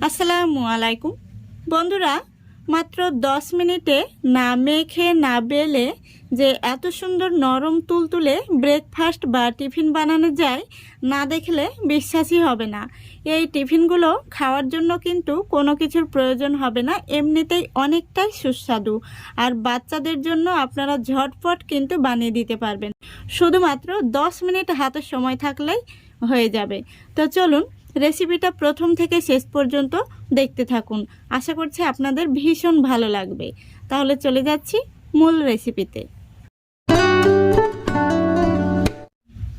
আসসালামু আলাইকুম বন্ধুরা, মাত্র 10 মিনিটে না মেখে না বেলে যে এত সুন্দর নরম তুলতুলে ব্রেকফাস্ট বা টিফিন বানানো যায়, না দেখলে বিশ্বাসই হবে না। এই টিফিনগুলো খাওয়ার জন্য কিন্তু কোনো কিছুর প্রয়োজন হবে না, এমনিতেই অনেকটাই সুস্বাদু। আর বাচ্চাদের জন্য আপনারা ঝটপট কিন্তু বানিয়ে দিতে পারবেন, শুধুমাত্র 10 মিনিট হাতে সময় থাকলেই হয়ে যাবে। তো চলুন রেসিপিটা প্রথম থেকে শেষ পর্যন্ত দেখতে থাকুন, আশা করছি আপনাদের ভীষণ ভালো লাগবে। তাহলে চলে যাচ্ছি মূল রেসিপিতে।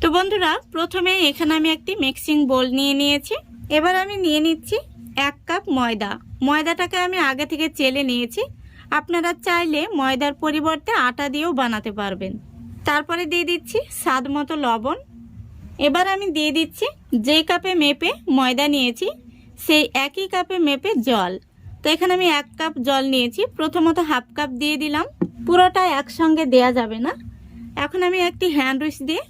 তো বন্ধুরা, প্রথমে এখানে আমি একটি মিক্সিং বোল নিয়ে নিয়েছি। এবার আমি নিয়ে নিচ্ছি 1 কাপ ময়দা। ময়দাটাকে আমি আগে থেকে চেলে নিয়েছি, আপনারা চাইলে ময়দার পরিবর্তে আটা দিয়েও বানাতে পারবেন। তারপরে দিয়ে দিচ্ছি স্বাদ মতো লবণ। এবার আমি দিয়ে দিচ্ছি যে কাপে মেপে ময়দা নিয়েছি সেই একই কাপে মেপে জল। তো এখানে আমি 1 কাপ জল নিয়েছি, প্রথমত হাফ কাপ দিয়ে দিলাম, পুরোটা একসঙ্গে দেয়া যাবে না। এখন আমি একটি হ্যান্ড উইচ দিয়ে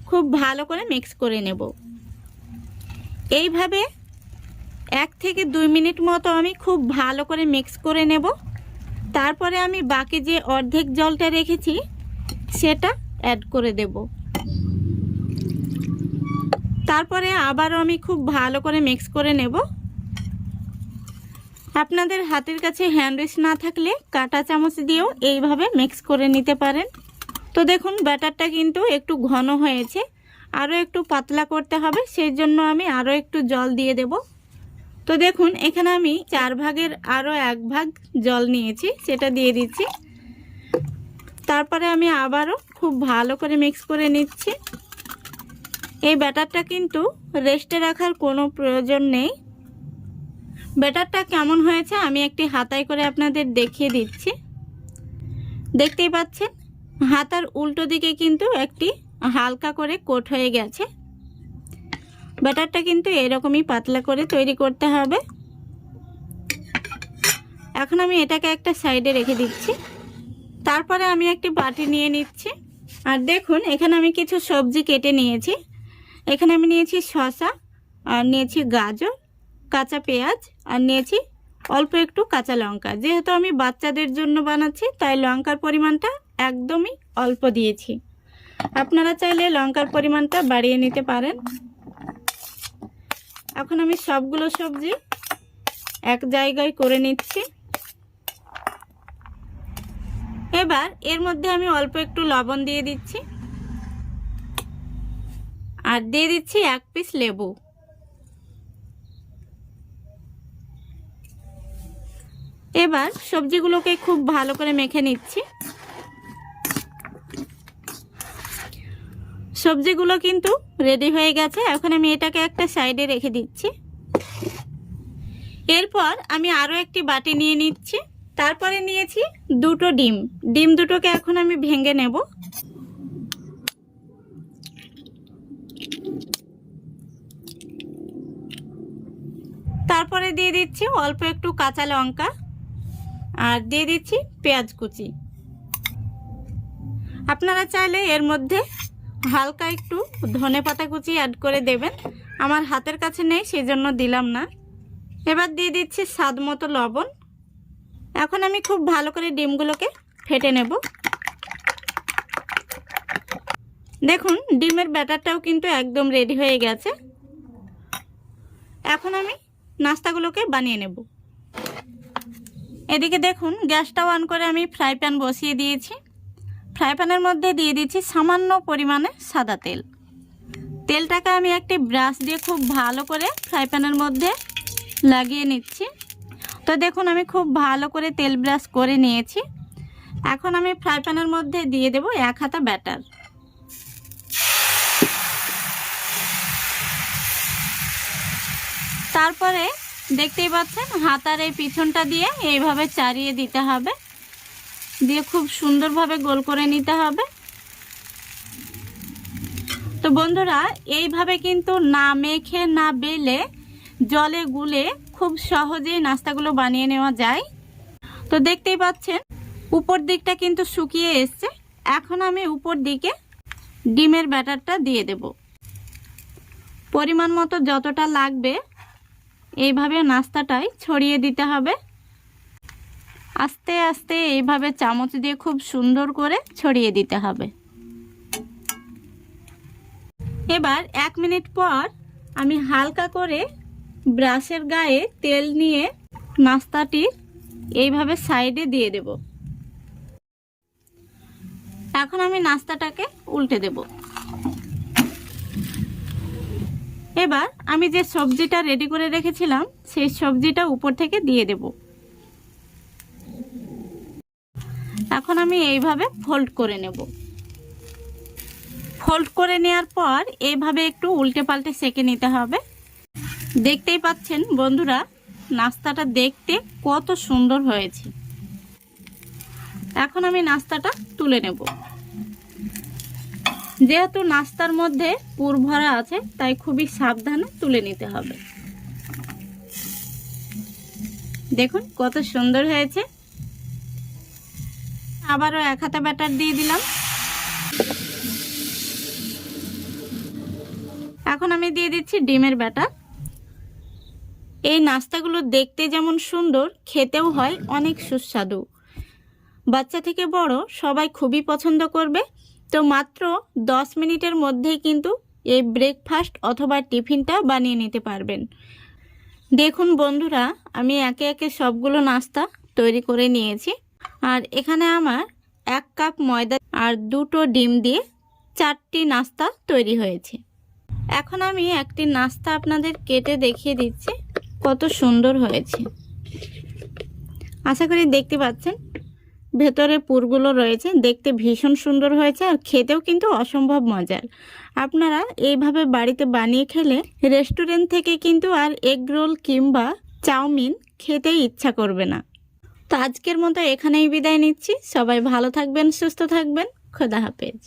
খুব ভালো করে মিক্স করে নেব। এইভাবে 1 থেকে 2 মিনিট মতো আমি খুব ভালো করে মিক্স করে নেব। তারপরে আমি বাকি যে অর্ধেক জলটা রেখেছি সেটা অ্যাড করে দেব। তারপরে আবারও আমি খুব ভালো করে মিক্স করে নেব। আপনাদের হাতের কাছে হ্যান্ড উইচ না থাকলে কাঁটা চামচ দিয়েও এইভাবে মিক্স করে নিতে পারেন। তো দেখুন ব্যাটারটা কিন্তু একটু ঘন হয়েছে, আরও একটু পাতলা করতে হবে, সেই জন্য আমি আরও একটু জল দিয়ে দেব। তো দেখুন এখানে আমি 4 ভাগের আরও 1 ভাগ জল নিয়েছি, সেটা দিয়ে দিচ্ছি। তারপরে আমি আবারও খুব ভালো করে মিক্স করে নিচ্ছি। এই ব্যাটারটা কিন্তু রেস্টে রাখার কোনো প্রয়োজন নেই। ব্যাটারটা কেমন হয়েছে আমি একটি হাতায় করে আপনাদের দেখিয়ে দিচ্ছি। দেখতেই পাচ্ছেন হাতার উল্টো দিকে কিন্তু একটি হালকা করে কোট হয়ে গেছে। ব্যাটারটা কিন্তু এরকমই পাতলা করে তৈরি করতে হবে। এখন আমি এটাকে একটা সাইডে রেখে দিচ্ছি। তারপরে আমি একটি বাটি নিয়ে নিচ্ছি। আর দেখুন এখানে আমি কিছু সবজি কেটে নিয়েছি। এখানে আমি নিয়েছি শসা, আর নিয়েছি গাজর, কাঁচা পেঁয়াজ, আর নিয়েছি অল্প একটু কাঁচা লঙ্কা। যেহেতু আমি বাচ্চাদের জন্য বানাচ্ছি তাই লঙ্কার পরিমাণটা একদমই অল্প দিয়েছি, আপনারা চাইলে লঙ্কার পরিমাণটা বাড়িয়ে নিতে পারেন। এখন আমি সবগুলো সবজি এক জায়গায় করে নিচ্ছি। এবার এর মধ্যে আমি অল্প একটু লবণ দিয়ে দিচ্ছি, আর দিয়ে দিচ্ছি 1 পিস লেবু। এবার সবজিগুলোকে খুব ভালো করে মেখে নিচ্ছি। সবজিগুলো কিন্তু রেডি হয়ে গেছে, এখন আমি এটাকে একটা সাইডে রেখে দিচ্ছি। এরপর আমি আরও একটি বাটি নিয়ে নিচ্ছি। তারপরে নিয়েছি 2টো ডিম। ডিম দুটোকে এখন আমি ভেঙে নেব। তারপরে দিয়ে দিচ্ছি অল্প একটু কাঁচা লঙ্কা, আর দিয়ে দিচ্ছি পেঁয়াজ কুচি। আপনারা চাইলে এর মধ্যে হালকা একটু ধনেপাতা কুচি অ্যাড করে দেবেন, আমার হাতের কাছে নেই সেজন্য দিলাম না। এবার দিয়ে দিচ্ছি স্বাদ মতো লবণ। এখন আমি খুব ভালো করে ডিমগুলোকে ফেটে নেব। দেখুন ডিমের ব্যাটারটাও কিন্তু একদম রেডি হয়ে গেছে। এখন আমি নাস্তাগুলোকে বানিয়ে নেব। এদিকে দেখুন গ্যাসটাও অন করে আমি ফ্রাই প্যান বসিয়ে দিয়েছি। ফ্রাই প্যানের মধ্যে দিয়ে দিচ্ছি সামান্য পরিমাণে সাদা তেল। তেলটাকে আমি একটি ব্রাশ দিয়ে খুব ভালো করে ফ্রাই প্যানের মধ্যে লাগিয়ে নিচ্ছি। তো দেখুন আমি খুব ভালো করে তেল ব্রাশ করে নিয়েছি। এখন আমি ফ্রাই প্যানের মধ্যে দিয়ে দেব 1 হাতা ব্যাটার। তারপরে দেখতেই পাচ্ছেন হাতার এই পিছনটা দিয়ে এইভাবে চাড়িয়ে দিতে হবে, দিয়ে খুব সুন্দরভাবে গোল করে নিতে হবে। তো বন্ধুরা এইভাবে কিন্তু না মেখে না বেলে জলে গুলে খুব সহজেই নাস্তাগুলো বানিয়ে নেওয়া যায়। তো দেখতেই পাচ্ছেন উপর দিকটা কিন্তু শুকিয়ে এসছে। এখন আমি উপর দিকে ডিমের ব্যাটারটা দিয়ে দেব। পরিমাণ মতো যতটা লাগবে এইভাবে নাস্তাটায় ছড়িয়ে দিতে হবে। আস্তে আস্তে এইভাবে চামচ দিয়ে খুব সুন্দর করে ছড়িয়ে দিতে হবে। এবার 1 মিনিট পর আমি হালকা করে ব্রাশের গায়ে তেল নিয়ে নাস্তাটি এইভাবে সাইডে দিয়ে দেব। এখন আমি নাস্তাটাকে উল্টে দেব। এবার আমি যে সবজিটা রেডি করে রেখেছিলাম সেই সবজিটা উপর থেকে দিয়ে দেব। এখন আমি এইভাবে ফোল্ড করে নেব। ফোল্ড করে নেওয়ার পর এইভাবে একটু উল্টে পাল্টে সেঁকে নিতে হবে। দেখতেই পাচ্ছেন বন্ধুরা, নাস্তাটা দেখতে কত সুন্দর হয়েছে। এখন আমি নাস্তাটা তুলে নেব। যেহেতু নাস্তার মধ্যে পুর ভরা আছে তাই খুবই সাবধানে তুলে নিতে হবে। দেখুন কত সুন্দর হয়েছে। আবারও 1 হাতা ব্যাটার দিয়ে দিলাম। এখন আমি দিয়ে দিচ্ছি ডিমের ব্যাটার। এই নাস্তাগুলো দেখতে যেমন সুন্দর, খেতেও হয় অনেক সুস্বাদু। বাচ্চা থেকে বড় সবাই খুবই পছন্দ করবে। তো মাত্র 10 মিনিটের মধ্যেই কিন্তু এই ব্রেকফাস্ট অথবা টিফিনটা বানিয়ে নিতে পারবেন। দেখুন বন্ধুরা, আমি একে একে সবগুলো নাস্তা তৈরি করে নিয়েছি। আর এখানে আমার 1 কাপ ময়দা আর 2টো ডিম দিয়ে 4টি নাস্তা তৈরি হয়েছে। এখন আমি একটি নাস্তা আপনাদের কেটে দেখিয়ে দিচ্ছি কত সুন্দর হয়েছে। আশা করি দেখতে পাচ্ছেন ভেতরে পুরগুলো রয়েছে, দেখতে ভীষণ সুন্দর হয়েছে আর খেতেও কিন্তু অসম্ভব মজার। আপনারা এইভাবে বাড়িতে বানিয়ে খেলে রেস্টুরেন্ট থেকে কিন্তু আর এগ রোল কিংবা চাউমিন খেতেই ইচ্ছা করবে না। তো আজকের মতো এখানেই বিদায় নিচ্ছি। সবাই ভালো থাকবেন, সুস্থ থাকবেন। খোদা হাফেজ।